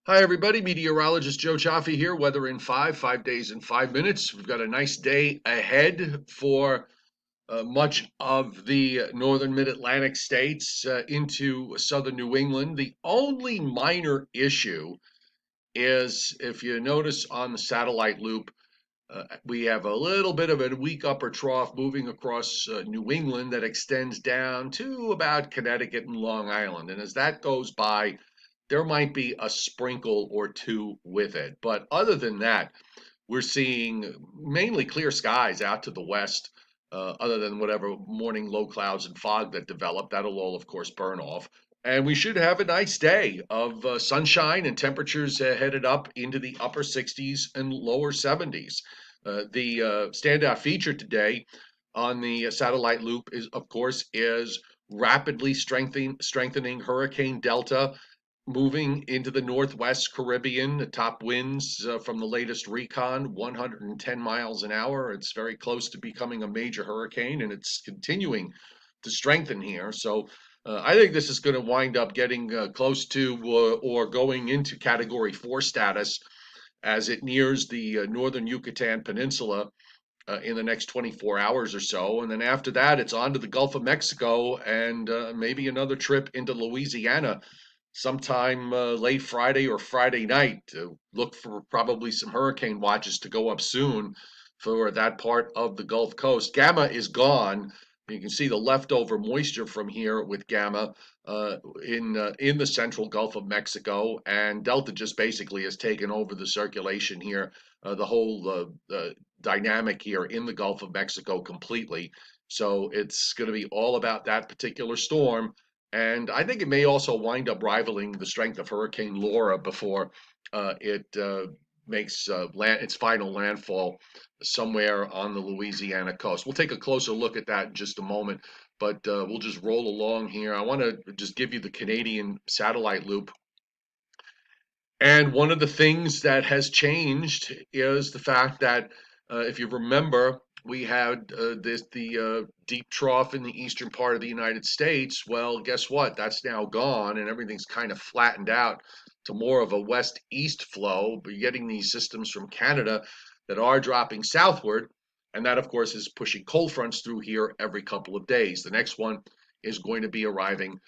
Hi, everybody. Meteorologist Joe Cioffi here. Weather in 5 days in 5 minutes. We've got a nice day ahead for much of the northern mid-Atlantic states into southern New England. The only minor issue is if you notice on the satellite loop, we have a little bit of a weak upper trough moving across New England that extends down to about Connecticut and Long Island. And as that goes by, there might be a sprinkle or two with it. But other than that, we're seeing mainly clear skies out to the west, other than whatever morning low clouds and fog that develop. That'll all, of course, burn off. And we should have a nice day of sunshine and temperatures headed up into the upper 60s and lower 70s. The standout feature today on the satellite loop is, of course, is rapidly strengthening Hurricane Delta moving into the Northwest Caribbean. The top winds from the latest recon, 110 miles an hour. It's very close to becoming a major hurricane, and it's continuing to strengthen here. So I think this is going to wind up getting close to or going into Category 4 status as it nears the northern Yucatan Peninsula in the next 24 hours or so. And then after that, it's on to the Gulf of Mexico and maybe another trip into Louisiana sometime late Friday or Friday night. Look for probably some hurricane watches to go up soon for that part of the Gulf Coast. Gamma is gone. You can see the leftover moisture from here with Gamma in the central Gulf of Mexico, and Delta just basically has taken over the circulation here, the whole dynamic here in the Gulf of Mexico completely. So it's going to be all about that particular storm. And I think it may also wind up rivaling the strength of Hurricane Laura before it makes its final landfall somewhere on the Louisiana coast. We'll take a closer look at that in just a moment, but we'll just roll along here. I want to just give you the Canadian satellite loop. And one of the things that has changed is the fact that, if you remember, we had the deep trough in the eastern part of the United States. Well, guess what? That's now gone, and everything's kind of flattened out to more of a west-east flow. But you're getting these systems from Canada that are dropping southward, and that, of course, is pushing cold fronts through here every couple of days. The next one is going to be arriving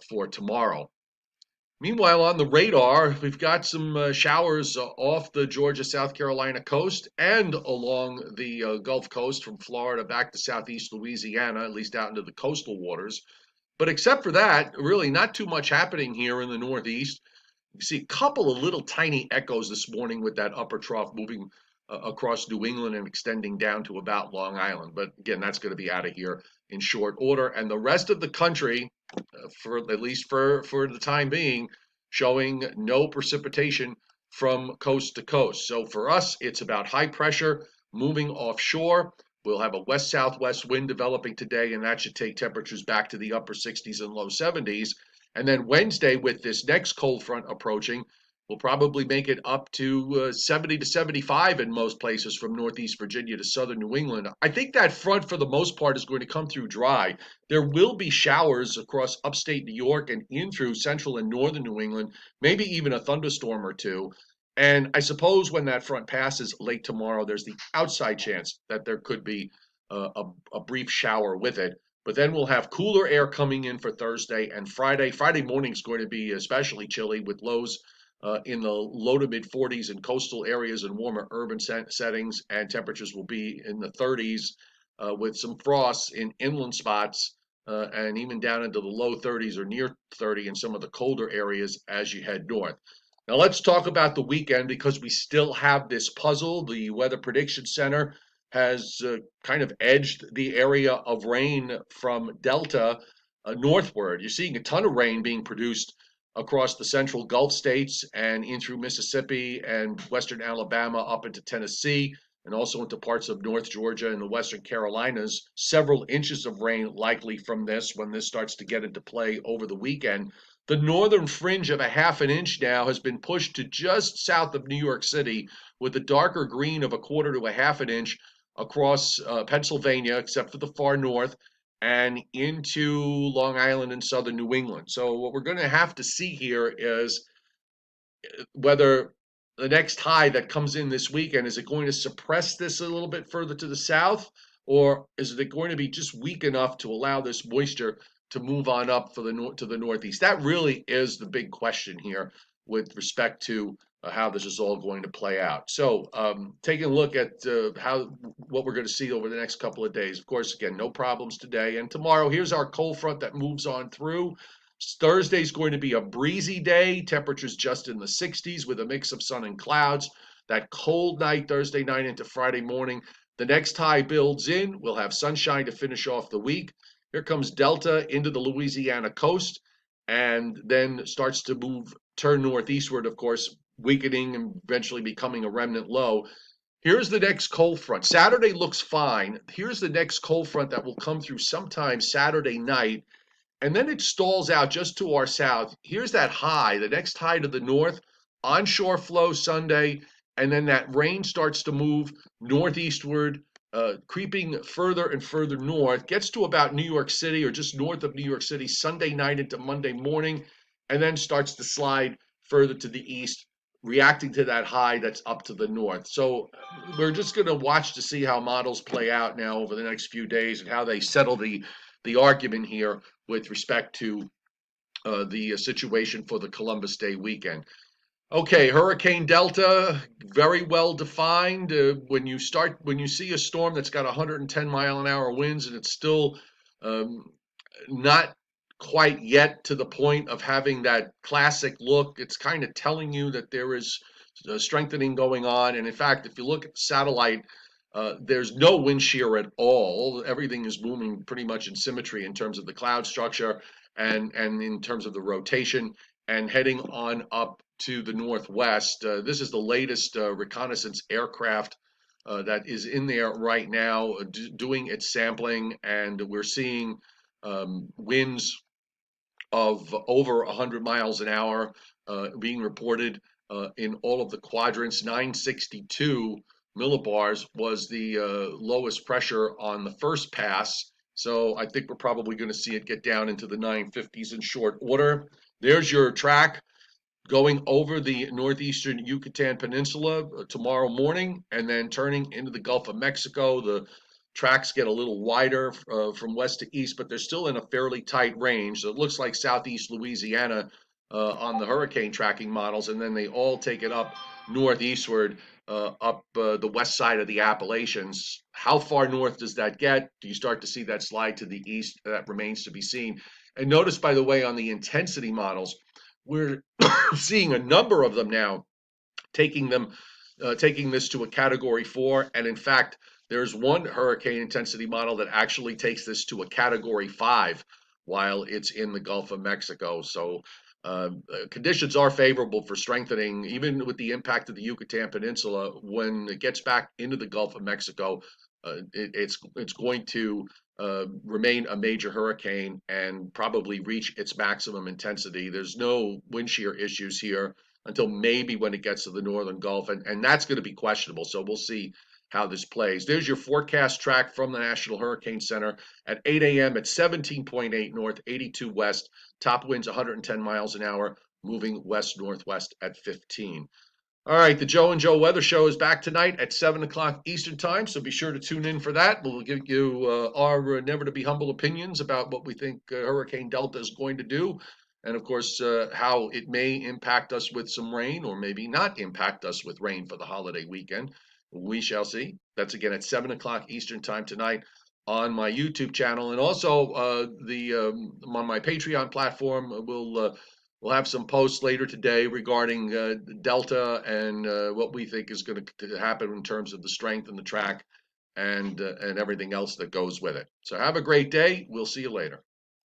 for tomorrow. Meanwhile, on the radar, we've got some showers off the Georgia, South Carolina coast and along the Gulf Coast from Florida back to southeast Louisiana, at least out into the coastal waters. But except for that, really not too much happening here in the Northeast. You see a couple of little tiny echoes this morning with that upper trough moving across New England and extending down to about Long Island. But again, that's going to be out of here in short order. And the rest of the country, for at least for the time being, showing no precipitation from coast to coast. So for us, it's about high pressure moving offshore. We'll have a west southwest wind developing today, and that should take temperatures back to the upper 60s and low 70s. And then Wednesday, with this next cold front approaching, we'll probably make it up to 70 to 75 in most places from northeast Virginia to southern New England. I think that front, for the most part, is going to come through dry. There will be showers across upstate New York and in through central and northern New England, maybe even a thunderstorm or two. And I suppose when that front passes late tomorrow, there's the outside chance that there could be a brief shower with it. But then we'll have cooler air coming in for Thursday and Friday. Friday morning is going to be especially chilly with lows in the low to mid 40s in coastal areas and warmer urban settings, and temperatures will be in the 30s with some frosts in inland spots and even down into the low 30s or near 30 in some of the colder areas as you head north. Now let's talk about the weekend because we still have this puzzle. The Weather Prediction Center has kind of edged the area of rain from Delta northward. You're seeing a ton of rain being produced across the central Gulf states and in through Mississippi and western Alabama up into Tennessee and also into parts of North Georgia and the western Carolinas. Several inches of rain likely from this when this starts to get into play over the weekend. The northern fringe of a half an inch now has been pushed to just south of New York City with a darker green of a quarter to a half an inch across Pennsylvania, except for the far north, and into Long Island and southern New England. So what we're going to have to see here is whether the next high that comes in this weekend, is it going to suppress this a little bit further to the south, or is it going to be just weak enough to allow this moisture to move on up for to the northeast? That really is the big question here with respect to how this is all going to play out. So, taking a look at what we're going to see over the next couple of days. Of course, again, no problems today and tomorrow. Here's our cold front that moves on through. Thursday's going to be a breezy day. Temperatures just in the 60s with a mix of sun and clouds. That cold night, Thursday night into Friday morning. The next high builds in. We'll have sunshine to finish off the week. Here comes Delta into the Louisiana coast and then starts to turn northeastward, of course, weakening and eventually becoming a remnant low. Here's the next cold front. Saturday looks fine. Here's the next cold front that will come through sometime Saturday night, and then it stalls out just to our south. Here's that high, the next high to the north, onshore flow Sunday, and then that rain starts to move northeastward, creeping further and further north, gets to about New York City or just north of New York City Sunday night into Monday morning, and then starts to slide further to the east, reacting to that high that's up to the north. So we're just going to watch to see how models play out now over the next few days and how they settle the argument here with respect to the situation for the Columbus Day weekend. Okay, Hurricane Delta, very well defined. When you see a storm that's got 110-mile-an-hour winds and it's still not quite yet to the point of having that classic look, it's kind of telling you that there is strengthening going on. And in fact, if you look at the satellite, there's no wind shear at all. Everything is moving pretty much in symmetry in terms of the cloud structure and in terms of the rotation and heading on up to the northwest. This is the latest reconnaissance aircraft that is in there right now doing its sampling, and we're seeing winds of over 100 miles an hour being reported in all of the quadrants. 962 millibars was the lowest pressure on the first pass. So I think we're probably going to see it get down into the 950s in short order. There's your track going over the northeastern Yucatan Peninsula tomorrow morning and then turning into the Gulf of Mexico. The tracks get a little wider from west to east, but they're still in a fairly tight range. So it looks like southeast Louisiana on the hurricane tracking models, and then they all take it up northeastward up the west side of the Appalachians. How far north does that get? Do you start to see that slide to the east? That remains to be seen. And notice, by the way, on the intensity models, we're seeing a number of them now taking this to a category 4, and in fact there's one hurricane intensity model that actually takes this to a category 5 while it's in the Gulf of Mexico. So conditions are favorable for strengthening, even with the impact of the Yucatan Peninsula. When it gets back into the Gulf of Mexico, it's going to remain a major hurricane and probably reach its maximum intensity. There's no wind shear issues here until maybe when it gets to the northern Gulf, and that's going to be questionable. So we'll see how this plays. There's your forecast track from the National Hurricane Center at 8 a.m. at 17.8 north, 82 west, top winds 110 miles an hour, moving west-northwest at 15. All right, the Joe and Joe Weather Show is back tonight at 7 o'clock Eastern Time, so be sure to tune in for that. We'll give you our never-to-be-humble opinions about what we think Hurricane Delta is going to do, and of course, how it may impact us with some rain or maybe not impact us with rain for the holiday weekend. We shall see. That's again at 7 o'clock Eastern Time tonight on my YouTube channel, and also on my Patreon platform. We'll have some posts later today regarding Delta and what we think is going to happen in terms of the strength and the track and everything else that goes with it. So have a great day. We'll see you later.